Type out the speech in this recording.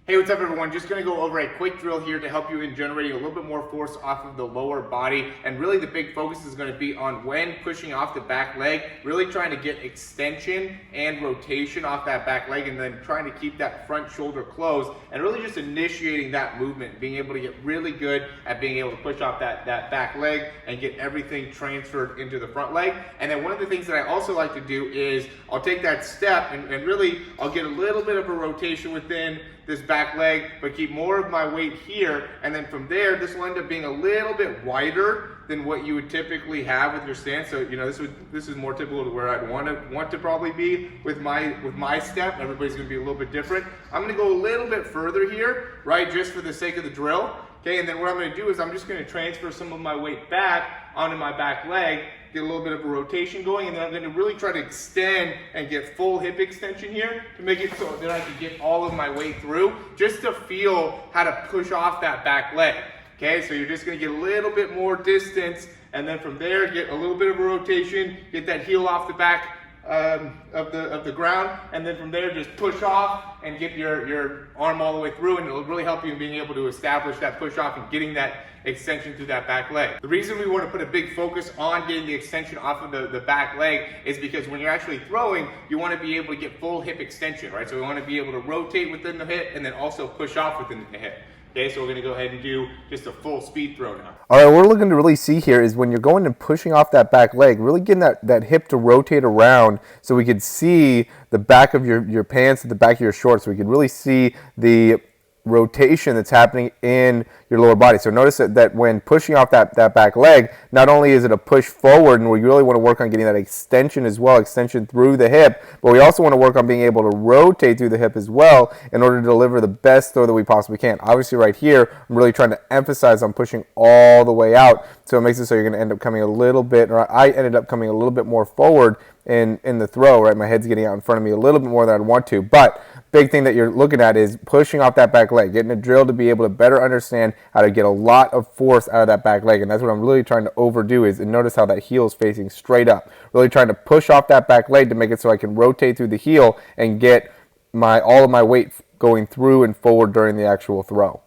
Hey, what's up everyone? Just going to go over a quick drill here to help you in generating a little bit more force off of the lower body. And really the big focus is going to be on when pushing off the back leg, really trying to get extension and rotation off that back leg, and then trying to keep that front shoulder closed and really just initiating that movement, being able to get really good at being able to push off that back leg and get everything transferred into the front leg. And then one of the things that I also like to do is I'll take that step and really I'll get a little bit of a rotation within this back leg, but keep more of my weight here, and then from there this will end up being a little bit wider than what you would typically have with your stance. So you know, this is more typical to where I'd want to probably be with my step. Everybody's going to be a little bit different. I'm going to go a little bit further here, right, just for the sake of the drill. Okay, and then what I'm going to do is I'm just going to transfer some of my weight back onto my back leg, get a little bit of a rotation going, and then I'm going to really try to extend and get full hip extension here to make it so that I can get all of my weight through, just to feel how to push off that back leg. Okay, so you're just going to get a little bit more distance, and then from there get a little bit of a rotation, get that heel off the back of the ground, and then from there just push off and get your arm all the way through, and it'll really help you in being able to establish that push off and getting that extension through that back leg. The reason we want to put a big focus on getting the extension off of the back leg is because when you're actually throwing, you want to be able to get full hip extension, right? So we want to be able to rotate within the hip and then also push off within the hip. Okay, so we're going to go ahead and do just a full speed throw now. All right, what we're looking to really see here is when you're going and pushing off that back leg, really getting that hip to rotate around so we could see the back of your pants and the back of your shorts, so we could really see the rotation that's happening in your lower body. So notice that when pushing off that back leg, not only is it a push forward, and we really want to work on getting that extension as well, extension through the hip, but we also want to work on being able to rotate through the hip as well in order to deliver the best throw that we possibly can. Obviously right here, I'm really trying to emphasize on pushing all the way out, so it makes it so you're going to end up coming a little bit, or I ended up coming a little bit more forward in the throw, right? My head's getting out in front of me a little bit more than I'd want to, but big thing that you're looking at is pushing off that back leg, getting a drill to be able to better understand how to get a lot of force out of that back leg. And that's what I'm really trying to overdo is, and notice how that heel is facing straight up, really trying to push off that back leg to make it so I can rotate through the heel and get all of my weight going through and forward during the actual throw.